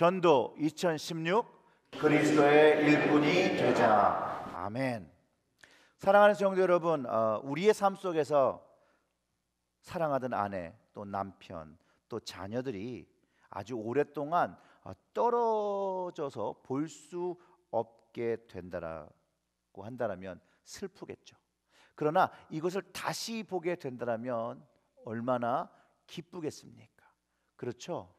전도 2016 그리스도의 일꾼이 되자. 아멘. 사랑하는 성도 여러분, 우리의 삶 속에서 사랑하던 아내, 또 남편, 또 자녀들이 아주 오랫동안 떨어져서 볼 수 없게 된다라고 한다면 슬프겠죠. 그러나 이것을 다시 보게 된다면 얼마나 기쁘겠습니까? 그렇죠?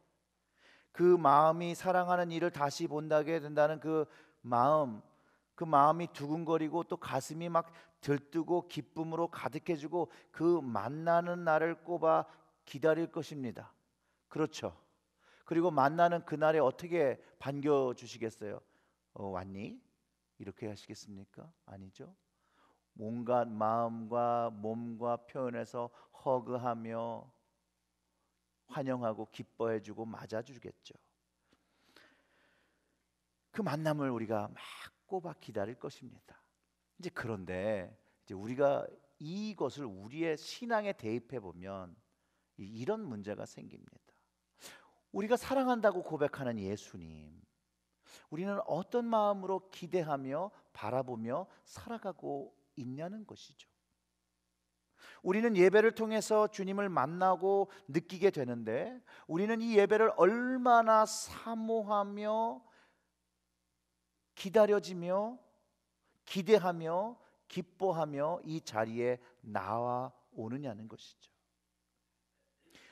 그 마음이 사랑하는 이를 다시 본다게 된다는 그 마음이 두근거리고 또 가슴이 막 들뜨고 기쁨으로 가득해지고 그 만나는 날을 꼽아 기다릴 것입니다. 그렇죠? 그리고 만나는 그날에 어떻게 반겨주시겠어요? 왔니? 이렇게 하시겠습니까? 아니죠. 온갖 마음과 몸과 표현해서 허그하며 환영하고 기뻐해주고 맞아주겠죠. 그 만남을 우리가 막 꼽아 기다릴 것입니다. 그런데 우리가 이것을 우리의 신앙에 대입해 보면 이런 문제가 생깁니다. 우리가 사랑한다고 고백하는 예수님, 우리는 어떤 마음으로 기대하며 바라보며 살아가고 있냐는 것이죠. 우리는 예배를 통해서 주님을 만나고 느끼게 되는데, 우리는 이 예배를 얼마나 사모하며 기다려지며 기대하며 기뻐하며 이 자리에 나와 오느냐는 것이죠.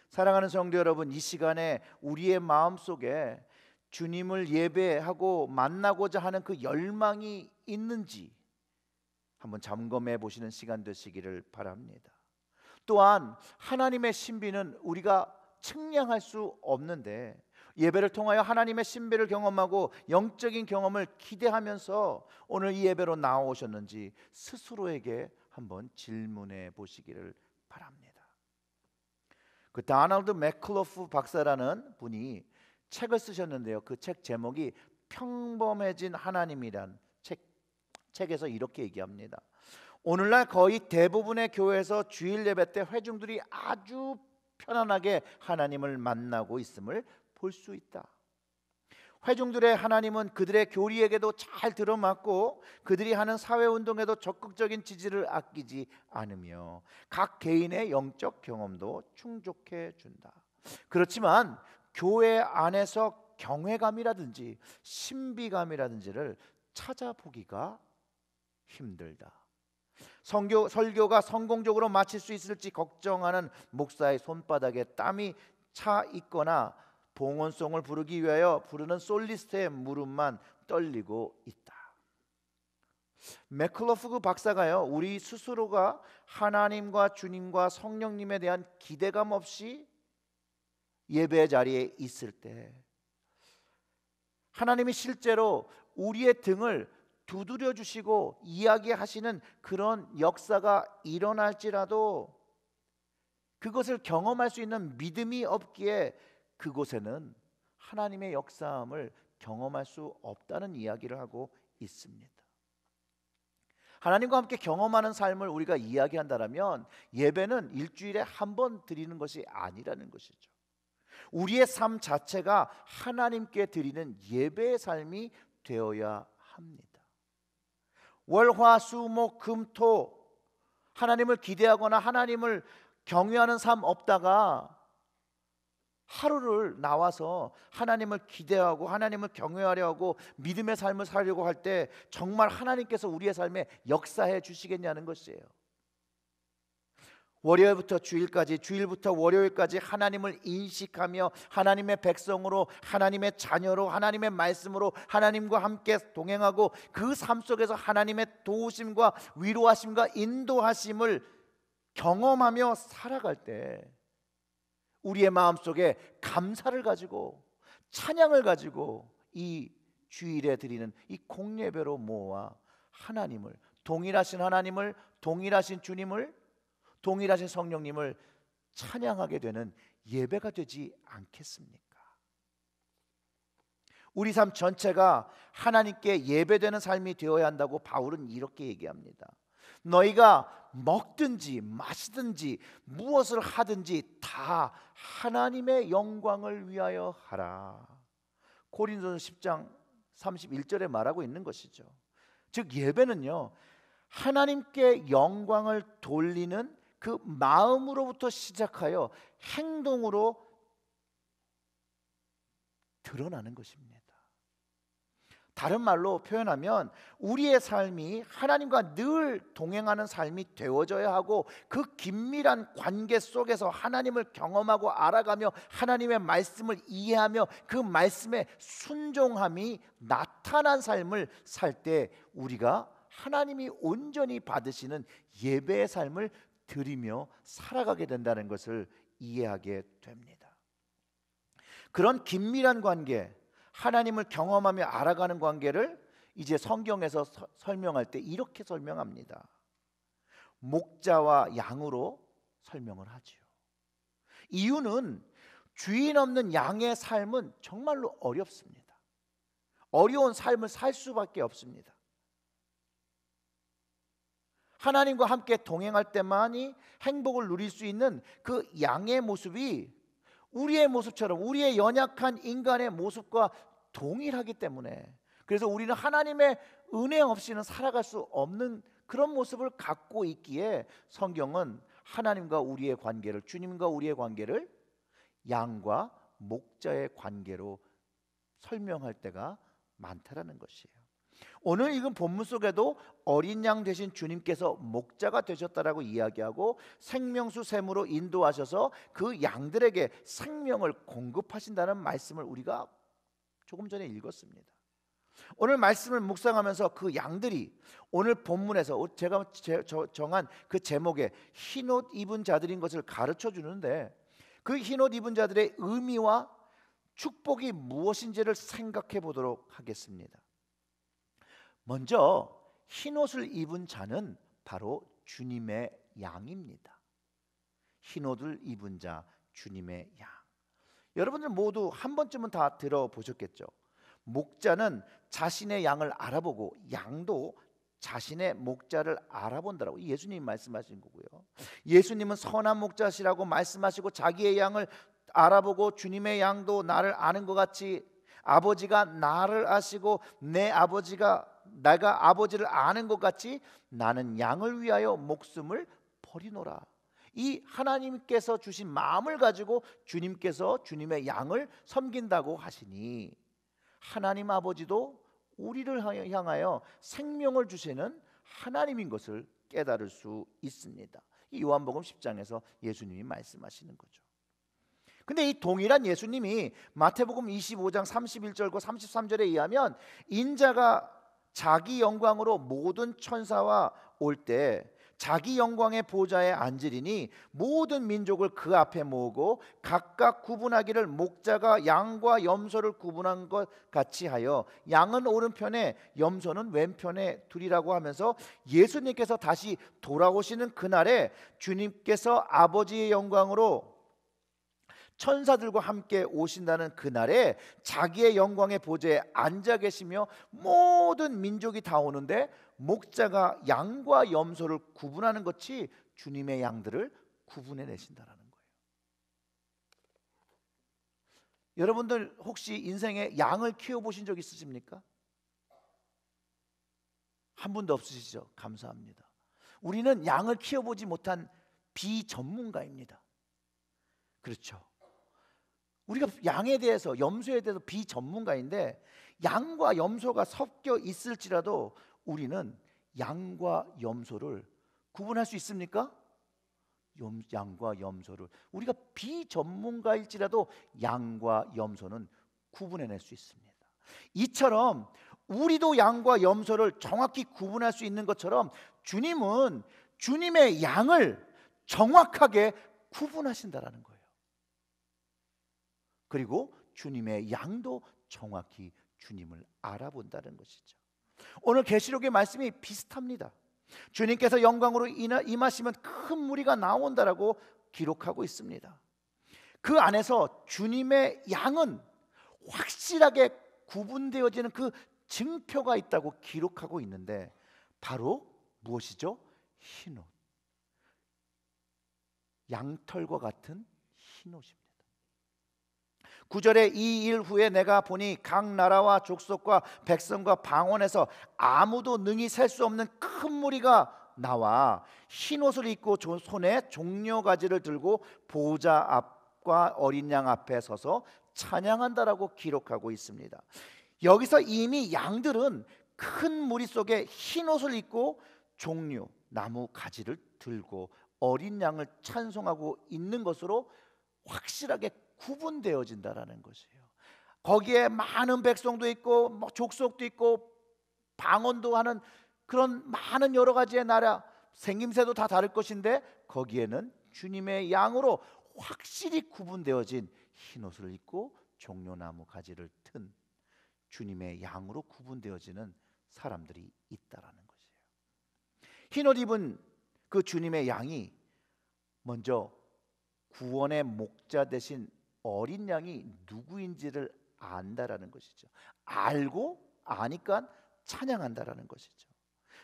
사랑하는 성도 여러분, 이 시간에 우리의 마음속에 주님을 예배하고 만나고자 하는 그 열망이 있는지 한번 점검해 보시는 시간 되시기를 바랍니다. 또한 하나님의 신비는 우리가 측량할 수 없는데, 예배를 통하여 하나님의 신비를 경험하고 영적인 경험을 기대하면서 오늘 이 예배로 나오셨는지 스스로에게 한번 질문해 보시기를 바랍니다. 그 다널드 맥클로프 박사라는 분이 책을 쓰셨는데요. 그 책 제목이 평범해진 하나님이란 책에서 이렇게 얘기합니다. 오늘날 거의 대부분의 교회에서 주일 예배 때 회중들이 아주 편안하게 하나님을 만나고 있음을 볼 수 있다. 회중들의 하나님은 그들의 교리에게도 잘 들어맞고 그들이 하는 사회운동에도 적극적인 지지를 아끼지 않으며 각 개인의 영적 경험도 충족해 준다. 그렇지만 교회 안에서 경외감이라든지 신비감이라든지를 찾아보기가 힘들다. 설교가 성공적으로 마칠 수 있을지 걱정하는 목사의 손바닥에 땀이 차 있거나 봉헌송을 부르기 위하여 부르는 솔리스트의 무릎만 떨리고 있다. 맥클로프 박사가요, 우리 스스로가 하나님과 주님과 성령님에 대한 기대감 없이 예배 자리에 있을 때 하나님이 실제로 우리의 등을 두드려 주시고 이야기하시는 그런 역사가 일어날지라도 그것을 경험할 수 있는 믿음이 없기에 그곳에는 하나님의 역사함을 경험할 수 없다는 이야기를 하고 있습니다. 하나님과 함께 경험하는 삶을 우리가 이야기한다면 예배는 일주일에 한 번 드리는 것이 아니라는 것이죠. 우리의 삶 자체가 하나님께 드리는 예배의 삶이 되어야 합니다. 월, 화, 수, 목, 금, 토 하나님을 기대하거나 하나님을 경외하는 삶 없다가 하루를 나와서 하나님을 기대하고 하나님을 경외하려 하고 믿음의 삶을 살려고 할 때 정말 하나님께서 우리의 삶에 역사해 주시겠냐는 것이에요. 월요일부터 주일까지, 주일부터 월요일까지 하나님을 인식하며 하나님의 백성으로, 하나님의 자녀로, 하나님의 말씀으로 하나님과 함께 동행하고 그 삶 속에서 하나님의 도우심과 위로하심과 인도하심을 경험하며 살아갈 때 우리의 마음속에 감사를 가지고 찬양을 가지고 이 주일에 드리는 이 공예배로 모아 하나님을, 동일하신 하나님을, 동일하신 주님을, 동일하신 성령님을 찬양하게 되는 예배가 되지 않겠습니까? 우리 삶 전체가 하나님께 예배되는 삶이 되어야 한다고 바울은 이렇게 얘기합니다. 너희가 먹든지 마시든지 무엇을 하든지 다 하나님의 영광을 위하여 하라. 고린도전서 10장 31절에 말하고 있는 것이죠. 즉 예배는요, 하나님께 영광을 돌리는 그 마음으로부터 시작하여 행동으로 드러나는 것입니다. 다른 말로 표현하면 우리의 삶이 하나님과 늘 동행하는 삶이 되어져야 하고, 그 긴밀한 관계 속에서 하나님을 경험하고 알아가며 하나님의 말씀을 이해하며 그 말씀에 순종함이 나타난 삶을 살 때 우리가 하나님이 온전히 받으시는 예배의 삶을 드리며 살아가게 된다는 것을 이해하게 됩니다. 그런 긴밀한 관계, 하나님을 경험하며 알아가는 관계를 이제 성경에서 설명할 때 이렇게 설명합니다. 목자와 양으로 설명을 하지요. 이유는 주인 없는 양의 삶은 정말로 어렵습니다. 어려운 삶을 살 수밖에 없습니다. 하나님과 함께 동행할 때만이 행복을 누릴 수 있는 그 양의 모습이 우리의 모습처럼, 우리의 연약한 인간의 모습과 동일하기 때문에, 그래서 우리는 하나님의 은혜 없이는 살아갈 수 없는 그런 모습을 갖고 있기에 성경은 하나님과 우리의 관계를, 주님과 우리의 관계를 양과 목자의 관계로 설명할 때가 많다라는 것이에요. 오늘 읽은 본문 속에도 어린 양 되신 주님께서 목자가 되셨다라고 이야기하고 생명수 샘으로 인도하셔서 그 양들에게 생명을 공급하신다는 말씀을 우리가 조금 전에 읽었습니다. 오늘 말씀을 묵상하면서 그 양들이 오늘 본문에서 제가 정한 그 제목에 흰옷 입은 자들인 것을 가르쳐 주는데, 그 흰옷 입은 자들의 의미와 축복이 무엇인지를 생각해 보도록 하겠습니다. 먼저 흰옷을 입은 자는 바로 주님의 양입니다. 흰옷을 입은 자, 주님의 양. 여러분들 모두 한 번쯤은 다 들어보셨겠죠. 목자는 자신의 양을 알아보고 양도 자신의 목자를 알아본다라고 예수님이 말씀하신 거고요. 예수님은 선한 목자시라고 말씀하시고 자기의 양을 알아보고 주님의 양도 나를 아는 것 같이 아버지가 나를 아시고 내가 아버지를 아는 것 같이 나는 양을 위하여 목숨을 버리노라. 이 하나님께서 주신 마음을 가지고 주님께서 주님의 양을 섬긴다고 하시니, 하나님 아버지도 우리를 향하여 생명을 주시는 하나님인 것을 깨달을 수 있습니다. 이 요한복음 10장에서 예수님이 말씀하시는 거죠. 근데 이 동일한 예수님이 마태복음 25장 31절과 33절에 의하면 인자가 자기 영광으로 모든 천사와 올 때 자기 영광의 보좌에 앉으리니 모든 민족을 그 앞에 모으고 각각 구분하기를 목자가 양과 염소를 구분한 것 같이 하여 양은 오른편에 염소는 왼편에 두리라고 하면서 예수님께서 다시 돌아오시는 그날에 주님께서 아버지의 영광으로 천사들과 함께 오신다는 그날에 자기의 영광의 보좌에 앉아 계시며 모든 민족이 다 오는데 목자가 양과 염소를 구분하는 것이 주님의 양들을 구분해 내신다라는 거예요. 여러분들 혹시 인생에 양을 키워보신 적 있으십니까? 한 분도 없으시죠? 감사합니다. 우리는 양을 키워보지 못한 비전문가입니다. 그렇죠. 우리가 양에 대해서, 염소에 대해서 비전문가인데 양과 염소가 섞여 있을지라도 우리는 양과 염소를 구분할 수 있습니까? 양과 염소를 우리가 비전문가일지라도 양과 염소는 구분해낼 수 있습니다. 이처럼 우리도 양과 염소를 정확히 구분할 수 있는 것처럼 주님은 주님의 양을 정확하게 구분하신다라는 거예요. 그리고 주님의 양도 정확히 주님을 알아본다는 것이죠. 오늘 계시록의 말씀이 비슷합니다. 주님께서 영광으로 임하시면 큰 무리가 나온다라고 기록하고 있습니다. 그 안에서 주님의 양은 확실하게 구분되어지는 그 증표가 있다고 기록하고 있는데 바로 무엇이죠? 흰옷. 양털과 같은 흰옷입니다. 9절에 이 일 후에 내가 보니 각 나라와 족속과 백성과 방언에서 아무도 능히 셀 수 없는 큰 무리가 나와 흰 옷을 입고 손에 종려가지를 들고 보좌 앞과 어린 양 앞에 서서 찬양한다라고 기록하고 있습니다. 여기서 이미 양들은 큰 무리 속에 흰 옷을 입고 종려 나무 가지를 들고 어린 양을 찬송하고 있는 것으로 확실하게 구분되어진다라는 것이에요. 거기에 많은 백성도 있고 족속도 있고 방언도 하는 그런 많은 여러 가지의 나라, 생김새도 다 다를 것인데 거기에는 주님의 양으로 확실히 구분되어진 흰 옷을 입고 종려나무 가지를 튼 주님의 양으로 구분되어지는 사람들이 있다라는 것이에요. 흰 옷 입은 그 주님의 양이 먼저 구원의 목자 되신 어린 양이 누구인지를 안다라는 것이죠. 알고 아니까 찬양한다라는 것이죠.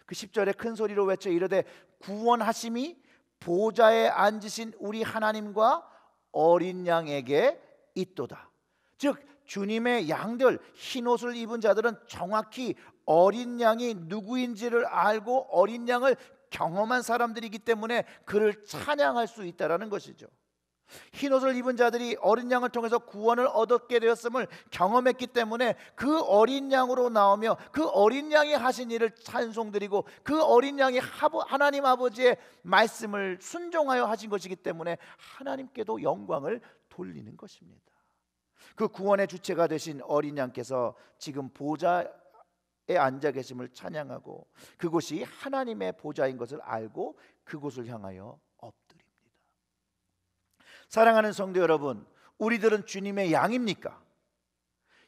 그 10절에 큰 소리로 외쳐 이르되 구원하심이 보좌에 앉으신 우리 하나님과 어린 양에게 있도다. 즉 주님의 양들, 흰 옷을 입은 자들은 정확히 어린 양이 누구인지를 알고 어린 양을 경험한 사람들이기 때문에 그를 찬양할 수 있다라는 것이죠. 흰 옷을 입은 자들이 어린 양을 통해서 구원을 얻게 되었음을 경험했기 때문에 그 어린 양으로 나오며 그 어린 양이 하신 일을 찬송드리고 그 어린 양이 하나님 아버지의 말씀을 순종하여 하신 것이기 때문에 하나님께도 영광을 돌리는 것입니다. 그 구원의 주체가 되신 어린 양께서 지금 보좌에 앉아 계심을 찬양하고 그곳이 하나님의 보좌인 것을 알고 그곳을 향하여 엎드립니다. 사랑하는 성도 여러분, 우리들은 주님의 양입니까?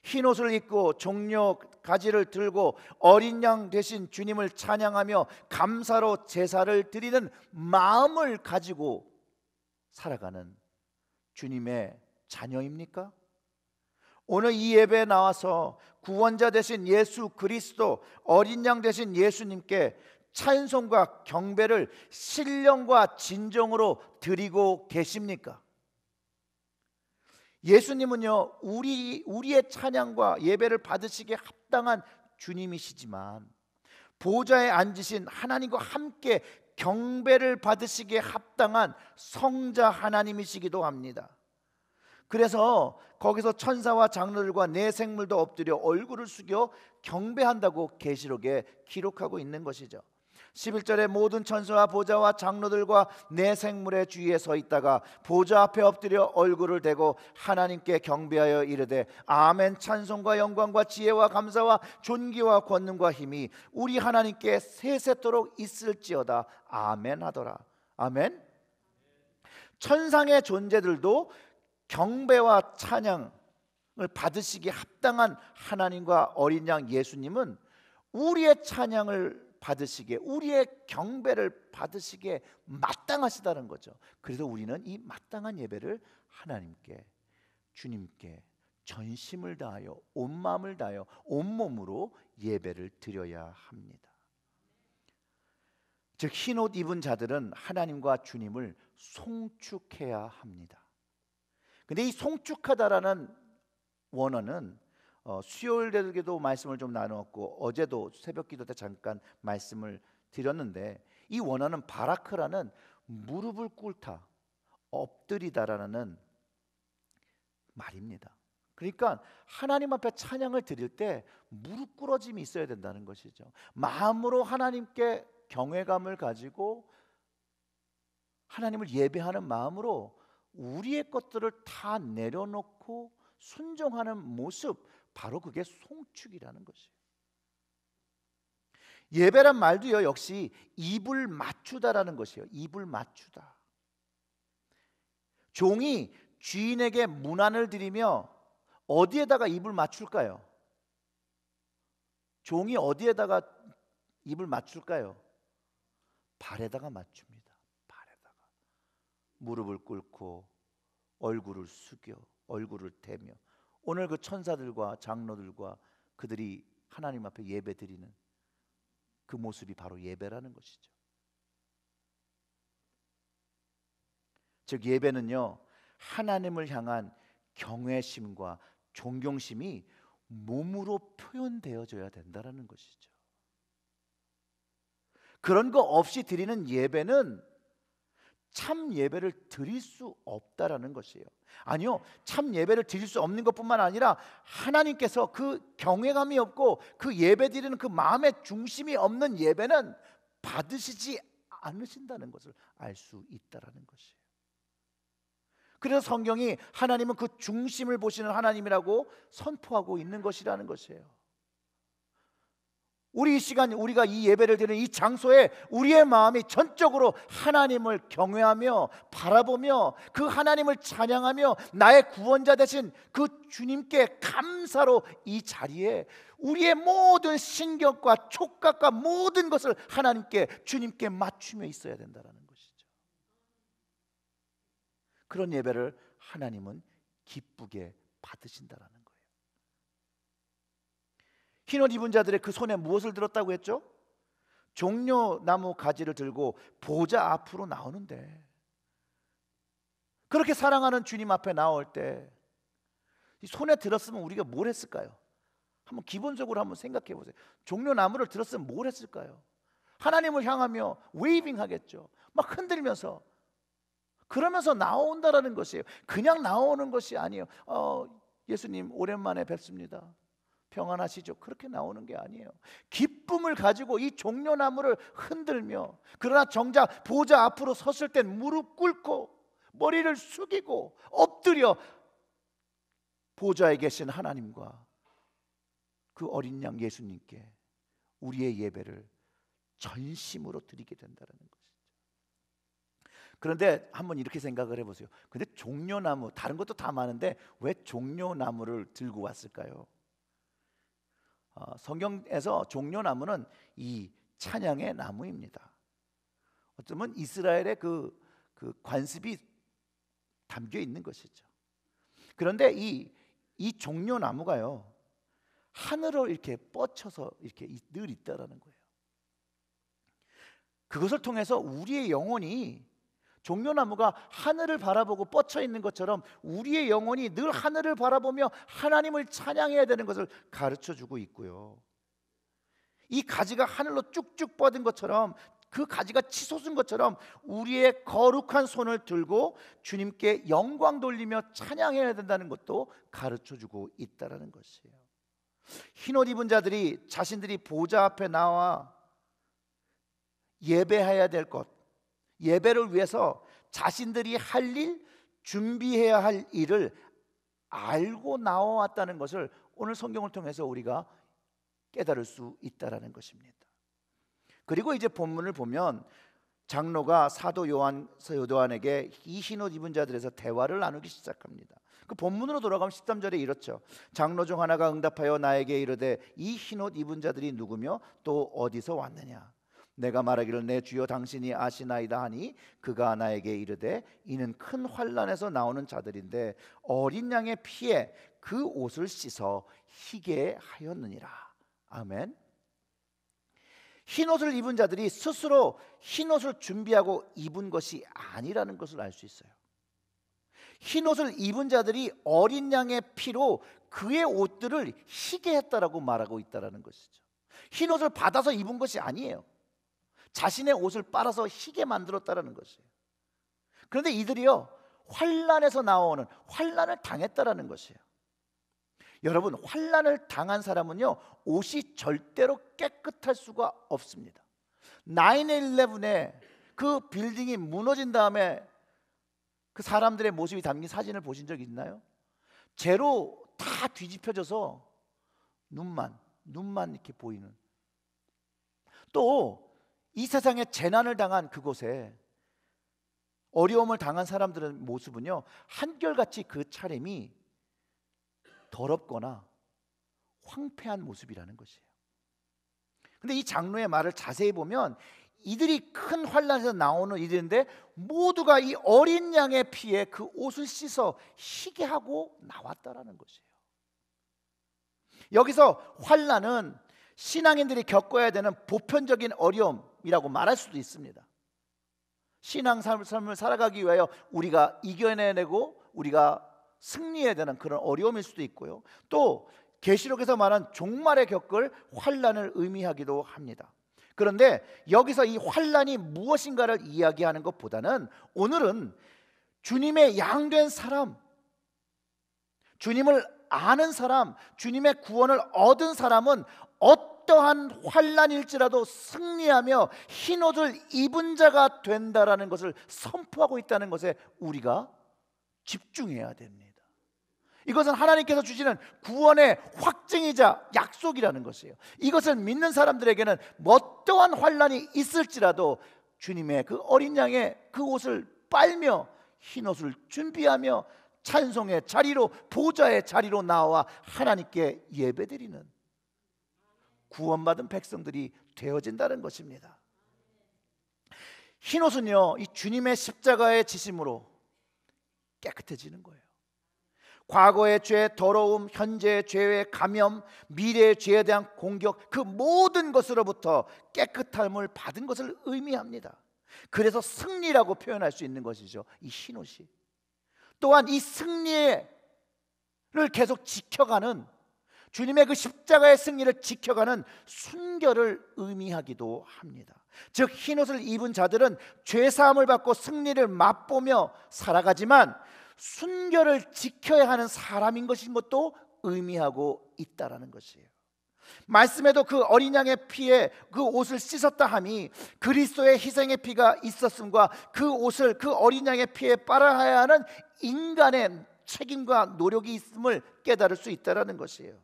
흰 옷을 입고 종려 가지를 들고 어린 양 대신 주님을 찬양하며 감사로 제사를 드리는 마음을 가지고 살아가는 주님의 자녀입니까? 오늘 이 예배에 나와서 구원자 되신 예수 그리스도, 어린 양 되신 예수님께 찬송과 경배를 신령과 진정으로 드리고 계십니까? 예수님은요 우리의 찬양과 예배를 받으시기에 합당한 주님이시지만 보좌에 앉으신 하나님과 함께 경배를 받으시기에 합당한 성자 하나님이시기도 합니다. 그래서 거기서 천사와 장로들과 내 생물도 엎드려 얼굴을 숙여 경배한다고 계시록에 기록하고 있는 것이죠. 11절에 모든 천사와 보좌와 장로들과 내 생물의 주위에 서 있다가 보좌 앞에 엎드려 얼굴을 대고 하나님께 경배하여 이르되 아멘. 찬송과 영광과 지혜와 감사와 존귀와 권능과 힘이 우리 하나님께 세세토록 있을지어다. 아멘 하더라. 아멘. 천상의 존재들도 경배와 찬양을 받으시기에 합당한 하나님과 어린 양 예수님은 우리의 찬양을 받으시기에 우리의 경배를 받으시기에 마땅하시다는 거죠. 그래서 우리는 이 마땅한 예배를 하나님께 주님께 전심을 다하여 온 마음을 다하여 온몸으로 예배를 드려야 합니다. 즉 흰 옷 입은 자들은 하나님과 주님을 송축해야 합니다. 근데 이 송축하다라는 원어는 수요일에도 말씀을 좀 나누었고 어제도 새벽기도 때 잠깐 말씀을 드렸는데 이 원어는 바라크라는 무릎을 꿇다, 엎드리다라는 말입니다. 그러니까 하나님 앞에 찬양을 드릴 때 무릎 꿇어짐이 있어야 된다는 것이죠. 마음으로 하나님께 경외감을 가지고 하나님을 예배하는 마음으로 우리의 것들을 다 내려놓고 순종하는 모습, 바로 그게 송축이라는 것이에요. 예배란 말도요 역시 입을 맞추다라는 것이에요. 입을 맞추다. 종이 주인에게 문안을 드리며 어디에다가 입을 맞출까요? 종이 어디에다가 입을 맞출까요? 발에다가 맞춥니다. 무릎을 꿇고 얼굴을 숙여 얼굴을 대며 오늘 그 천사들과 장로들과 그들이 하나님 앞에 예배드리는 그 모습이 바로 예배라는 것이죠. 즉 예배는요 하나님을 향한 경외심과 존경심이 몸으로 표현되어져야 된다는 것이죠. 그런 거 없이 드리는 예배는 참 예배를 드릴 수 없다라는 것이에요. 아니요, 참 예배를 드릴 수 없는 것뿐만 아니라 하나님께서 그 경외감이 없고 그 예배 드리는 그 마음의 중심이 없는 예배는 받으시지 않으신다는 것을 알 수 있다라는 것이에요. 그래서 성경이 하나님은 그 중심을 보시는 하나님이라고 선포하고 있는 것이라는 것이에요. 우리 이 시간, 우리가 이 예배를 드리는 이 장소에 우리의 마음이 전적으로 하나님을 경외하며 바라보며 그 하나님을 찬양하며 나의 구원자 되신 그 주님께 감사로 이 자리에 우리의 모든 신경과 촉각과 모든 것을 하나님께, 주님께 맞추며 있어야 된다는 것이죠. 그런 예배를 하나님은 기쁘게 받으신다는 거예요. 흰옷 입은 자들의 그 손에 무엇을 들었다고 했죠? 종려나무 가지를 들고 보좌 앞으로 나오는데, 그렇게 사랑하는 주님 앞에 나올 때 이 손에 들었으면 우리가 뭘 했을까요? 한번 기본적으로 한번 생각해 보세요. 종려나무를 들었으면 뭘 했을까요? 하나님을 향하며 웨이빙 하겠죠. 막 흔들면서, 그러면서 나온다라는 것이에요. 그냥 나오는 것이 아니에요. 예수님 오랜만에 뵙습니다, 평안하시죠? 그렇게 나오는 게 아니에요. 기쁨을 가지고 이 종려나무를 흔들며, 그러나 정작 보좌 앞으로 섰을 땐 무릎 꿇고 머리를 숙이고 엎드려 보좌에 계신 하나님과 그 어린 양 예수님께 우리의 예배를 전심으로 드리게 된다는 것이죠. 그런데 한번 이렇게 생각을 해보세요. 근데 종려나무, 다른 것도 다 많은데 왜 종려나무를 들고 왔을까요? 성경에서 종려나무는 이 찬양의 나무입니다. 어쩌면 이스라엘의 그 관습이 담겨 있는 것이죠. 그런데 이 종려나무가요, 하늘을 이렇게 뻗쳐서 이렇게 늘 있다라는 거예요. 그것을 통해서 우리의 영혼이, 종려나무가 하늘을 바라보고 뻗쳐 있는 것처럼 우리의 영혼이 늘 하늘을 바라보며 하나님을 찬양해야 되는 것을 가르쳐 주고 있고요. 이 가지가 하늘로 쭉쭉 뻗은 것처럼, 그 가지가 치솟은 것처럼 우리의 거룩한 손을 들고 주님께 영광 돌리며 찬양해야 된다는 것도 가르쳐 주고 있다는 것이에요. 흰옷 입은 자들이 자신들이 보좌 앞에 나와 예배해야 될 것, 예배를 위해서 자신들이 할 일, 준비해야 할 일을 알고 나와왔다는 것을 오늘 성경을 통해서 우리가 깨달을 수 있다는 것입니다. 그리고 이제 본문을 보면 장로가 사도 요한에게 이 흰옷 입은 자들에서 대화를 나누기 시작합니다. 그 본문으로 돌아가면 13절에 이렇죠. 장로 중 하나가 응답하여 나에게 이르되 이 흰옷 입은 자들이 누구며 또 어디서 왔느냐? 내가 말하기를 내 주여 당신이 아시나이다 하니 그가 나에게 이르되 이는 큰 환난에서 나오는 자들인데 어린 양의 피에 그 옷을 씻어 희게 하였느니라. 아멘. 흰옷을 입은 자들이 스스로 흰옷을 준비하고 입은 것이 아니라는 것을 알 수 있어요. 흰옷을 입은 자들이 어린 양의 피로 그의 옷들을 희게 했다라고 말하고 있다는 것이죠. 흰옷을 받아서 입은 것이 아니에요. 자신의 옷을 빨아서 희게 만들었다는 것이에요. 그런데 이들이요, 환난에서 나오는, 환난을 당했다라는 것이에요. 여러분, 환난을 당한 사람은요, 옷이 절대로 깨끗할 수가 없습니다. 9/11에 그 빌딩이 무너진 다음에 그 사람들의 모습이 담긴 사진을 보신 적 있나요? 재로 다 뒤집혀져서 눈만 이렇게 보이는. 또 이 세상에 재난을 당한 그곳에 어려움을 당한 사람들의 모습은요, 한결같이 그 차림이 더럽거나 황폐한 모습이라는 것이에요. 근데 이 장로의 말을 자세히 보면 이들이 큰 환난에서 나오는 이들인데 모두가 이 어린 양의 피에 그 옷을 씻어 희게 하고 나왔다라는 것이에요. 여기서 환난은 신앙인들이 겪어야 되는 보편적인 어려움이라고 말할 수도 있습니다. 신앙 삶을 살아가기 위하여 우리가 이겨내고 우리가 승리해야 되는 그런 어려움일 수도 있고요. 또 계시록에서 말한 종말에 겪을 환난을 의미하기도 합니다. 그런데 여기서 이 환난이 무엇인가를 이야기하는 것보다는 오늘은 주님의 양된 사람, 주님을 아는 사람, 주님의 구원을 얻은 사람은 어떠한 환난일지라도 승리하며 흰옷을 입은 자가 된다라는 것을 선포하고 있다는 것에 우리가 집중해야 됩니다. 이것은 하나님께서 주시는 구원의 확증이자 약속이라는 것이에요. 이것을 믿는 사람들에게는 어떠한 환난이 있을지라도 주님의 그 어린 양의 그 옷을 빨며 흰옷을 준비하며 찬송의 자리로, 보좌의 자리로 나와 하나님께 예배드리는 구원받은 백성들이 되어진다는 것입니다. 흰옷은요, 이 주님의 십자가의 지심으로 깨끗해지는 거예요. 과거의 죄, 더러움, 현재의 죄의 감염, 미래의 죄에 대한 공격, 그 모든 것으로부터 깨끗함을 받은 것을 의미합니다. 그래서 승리라고 표현할 수 있는 것이죠, 이 흰옷이. 또한 이 승리를 계속 지켜가는, 주님의 그 십자가의 승리를 지켜가는 순결을 의미하기도 합니다. 즉 흰옷을 입은 자들은 죄사함을 받고 승리를 맛보며 살아가지만 순결을 지켜야 하는 사람인 것인 것도 의미하고 있다라는 것이에요. 말씀에도 그 어린 양의 피에 그 옷을 씻었다 함이 그리스도의 희생의 피가 있었음과 그 옷을 그 어린 양의 피에 빨아야 하는 인간의 책임과 노력이 있음을 깨달을 수 있다라는 것이에요.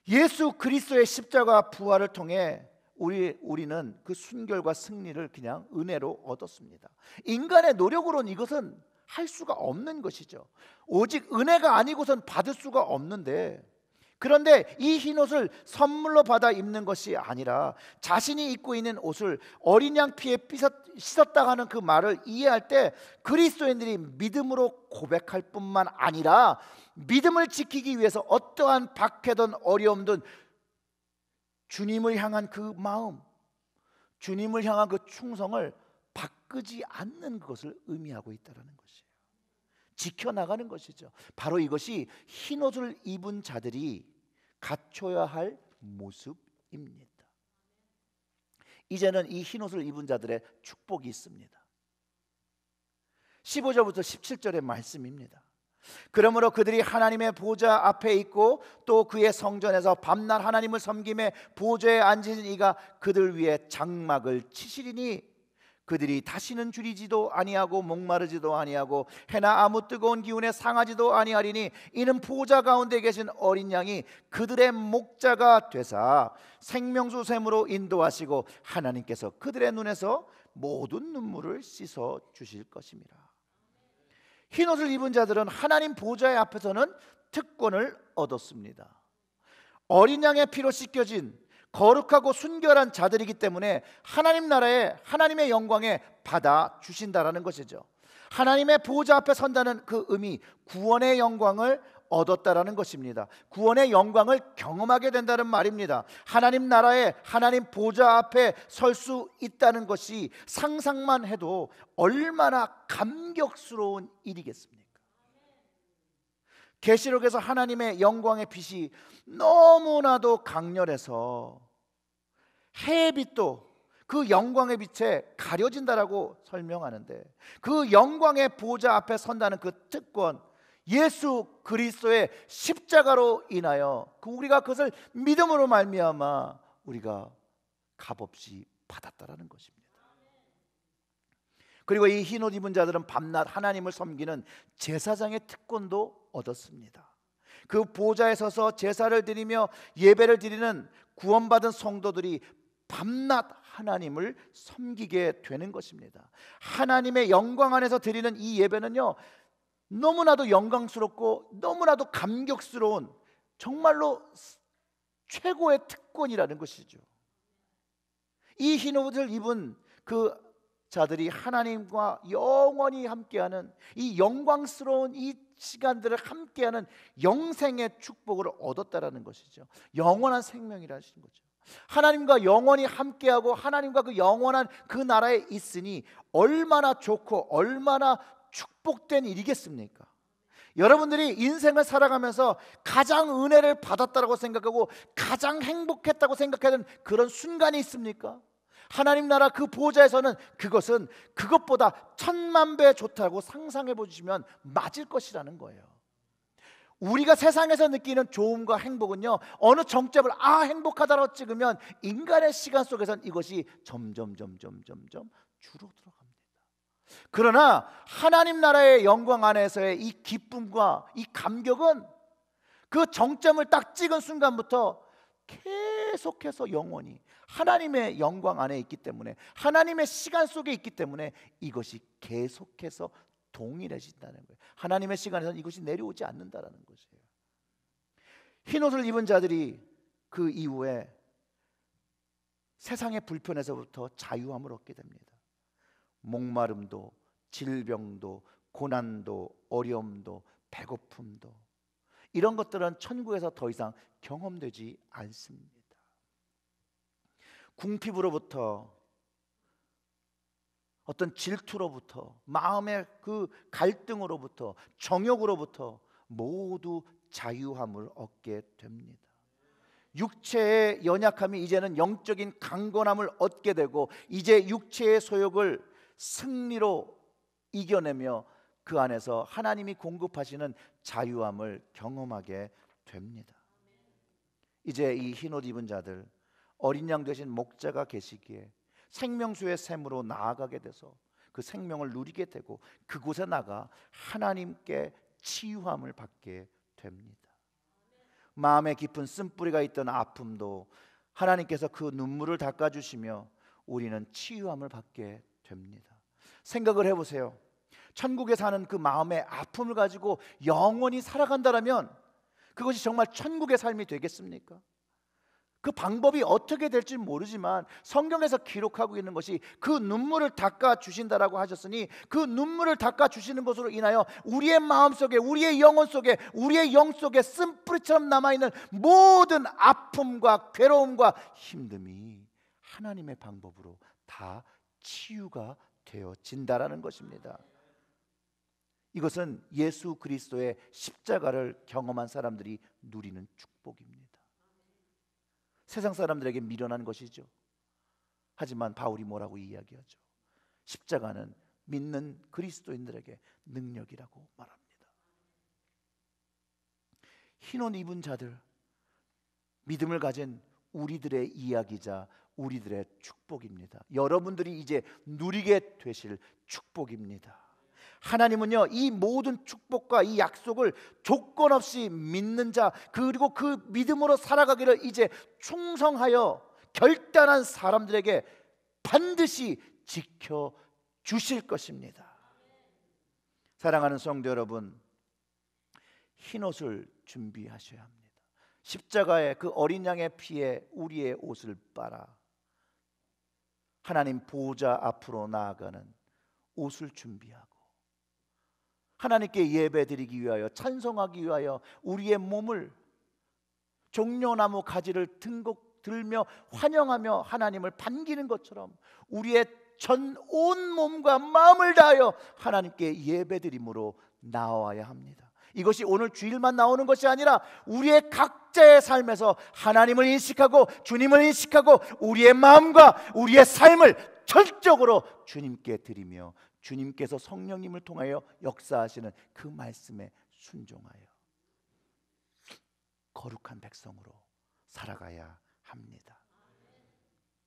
예수 그리스도의 십자가 부활을 통해 우리는 그 순결과 승리를 그냥 은혜로 얻었습니다. 인간의 노력으로는 이것은 할 수가 없는 것이죠. 오직 은혜가 아니고선 받을 수가 없는데, 그런데 이 흰옷을 선물로 받아 입는 것이 아니라 자신이 입고 있는 옷을 어린 양 피에 씻었다 하는 그 말을 이해할 때 그리스도인들이 믿음으로 고백할 뿐만 아니라 믿음을 지키기 위해서 어떠한 박해든 어려움든 주님을 향한 그 마음, 주님을 향한 그 충성을 바꾸지 않는 것을 의미하고 있다는 것이에요. 지켜나가는 것이죠. 바로 이것이 흰옷을 입은 자들이 갖춰야 할 모습입니다. 이제는 이 흰옷을 입은 자들의 축복이 있습니다. 15절부터 17절의 말씀입니다. 그러므로 그들이 하나님의 보좌 앞에 있고 또 그의 성전에서 밤낮 하나님을 섬김에 보좌에 앉으신 이가 그들 위에 장막을 치시리니 그들이 다시는 줄이지도 아니하고 목마르지도 아니하고 해나 아무 뜨거운 기운에 상하지도 아니하리니 이는 보좌 가운데 계신 어린 양이 그들의 목자가 되사 생명수 샘으로 인도하시고 하나님께서 그들의 눈에서 모든 눈물을 씻어 주실 것입니다. 흰옷을 입은 자들은 하나님 보좌의 앞에서는 특권을 얻었습니다. 어린 양의 피로 씻겨진 거룩하고 순결한 자들이기 때문에 하나님 나라에, 하나님의 영광에 받아 주신다라는 것이죠. 하나님의 보좌 앞에 선다는 그 의미, 구원의 영광을 얻었다라는 것입니다. 구원의 영광을 경험하게 된다는 말입니다. 하나님 나라에, 하나님 보좌 앞에 설 수 있다는 것이 상상만 해도 얼마나 감격스러운 일이겠습니까? 계시록에서 하나님의 영광의 빛이 너무나도 강렬해서 해의 빛도 그 영광의 빛에 가려진다라고 설명하는데, 그 영광의 보좌 앞에 선다는 그 특권, 예수 그리스도의 십자가로 인하여 우리가 그것을 믿음으로 말미암아 우리가 값없이 받았다라는 것입니다. 그리고 이 흰옷 입은 자들은 밤낮 하나님을 섬기는 제사장의 특권도 얻었습니다. 그 보좌에 서서 제사를 드리며 예배를 드리는 구원받은 성도들이 밤낮 하나님을 섬기게 되는 것입니다. 하나님의 영광 안에서 드리는 이 예배는요, 너무나도 영광스럽고 너무나도 감격스러운 정말로 최고의 특권이라는 것이죠. 이 흰옷을 입은 그 자들이 하나님과 영원히 함께하는 이 영광스러운 이 시간들을 함께하는 영생의 축복을 얻었다라는 것이죠. 영원한 생명이라는 거죠. 하나님과 영원히 함께하고 하나님과 그 영원한 그 나라에 있으니 얼마나 좋고 얼마나 축복된 일이겠습니까? 여러분들이 인생을 살아가면서 가장 은혜를 받았다고 생각하고 가장 행복했다고 생각하는 그런 순간이 있습니까? 하나님 나라 그 보좌에서는 그것은 그것보다 1000만 배 좋다고 상상해 보시면 맞을 것이라는 거예요. 우리가 세상에서 느끼는 좋음과 행복은요, 어느 정점을 행복하다고 찍으면 인간의 시간 속에선 이것이 점점 줄어들어갑니다. 그러나 하나님 나라의 영광 안에서의 이 기쁨과 이 감격은 그 정점을 딱 찍은 순간부터 계속해서 영원히 하나님의 영광 안에 있기 때문에, 하나님의 시간 속에 있기 때문에 이것이 계속해서 동일해진다는 거예요. 하나님의 시간에서는 이것이 내려오지 않는다라는 것이에요. 흰옷을 입은 자들이 그 이후에 세상의 불편에서부터 자유함을 얻게 됩니다. 목마름도, 질병도, 고난도, 어려움도, 배고픔도, 이런 것들은 천국에서 더 이상 경험되지 않습니다. 궁핍으로부터, 어떤 질투로부터, 마음의 그 갈등으로부터, 정욕으로부터 모두 자유함을 얻게 됩니다. 육체의 연약함이 이제는 영적인 강건함을 얻게 되고, 이제 육체의 소욕을 승리로 이겨내며 그 안에서 하나님이 공급하시는 자유함을 경험하게 됩니다. 이제 이 흰옷 입은 자들, 어린 양 되신 목자가 계시기에 생명수의 샘으로 나아가게 돼서 그 생명을 누리게 되고, 그곳에 나가 하나님께 치유함을 받게 됩니다. 마음에 깊은 쓴뿌리가 있던 아픔도 하나님께서 그 눈물을 닦아주시며 우리는 치유함을 받게 됩니다. 생각을 해보세요. 천국에 사는 그 마음의 아픔을 가지고 영원히 살아간다면 그것이 정말 천국의 삶이 되겠습니까? 그 방법이 어떻게 될지 모르지만 성경에서 기록하고 있는 것이 그 눈물을 닦아 주신다라고 하셨으니, 그 눈물을 닦아 주시는 것으로 인하여 우리의 마음속에, 우리의 영혼 속에, 우리의 영 속에 쓴뿌리처럼 남아있는 모든 아픔과 괴로움과 힘듦이 하나님의 방법으로 다 치유가 되어진다라는 것입니다. 이것은 예수 그리스도의 십자가를 경험한 사람들이 누리는 축복입니다. 세상 사람들에게 미련한 것이죠. 하지만 바울이 뭐라고 이야기하죠? 십자가는 믿는 그리스도인들에게 능력이라고 말합니다. 흰옷 입은 자들, 믿음을 가진 우리들의 이야기자, 우리들의 축복입니다. 여러분들이 이제 누리게 되실 축복입니다. 하나님은요, 이 모든 축복과 이 약속을 조건 없이 믿는 자, 그리고 그 믿음으로 살아가기를 이제 충성하여 결단한 사람들에게 반드시 지켜 주실 것입니다. 사랑하는 성도 여러분, 흰옷을 준비하셔야 합니다. 십자가의 그 어린 양의 피에 우리의 옷을 빨아 하나님 보좌 앞으로 나아가는 옷을 준비하고, 하나님께 예배드리기 위하여, 찬송하기 위하여 우리의 몸을 종려나무 가지를 들며 환영하며 하나님을 반기는 것처럼 우리의 전 온 몸과 마음을 다하여 하나님께 예배드림으로 나와야 합니다. 이것이 오늘 주일만 나오는 것이 아니라 우리의 각자의 삶에서 하나님을 인식하고 주님을 인식하고 우리의 마음과 우리의 삶을 철저적으로 주님께 드리며 주님께서 성령님을 통하여 역사하시는 그 말씀에 순종하여 거룩한 백성으로 살아가야 합니다.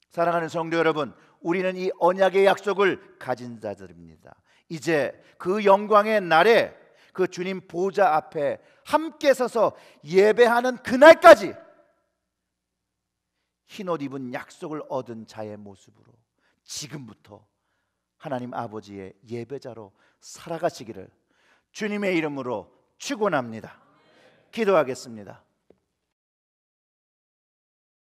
사랑하는 성도 여러분, 우리는 이 언약의 약속을 가진 자들입니다. 이제 그 영광의 날에 그 주님 보좌 앞에 함께 서서 예배하는 그날까지 흰옷 입은 약속을 얻은 자의 모습으로 지금부터 하나님 아버지의 예배자로 살아가시기를 주님의 이름으로 축원합니다. 기도하겠습니다.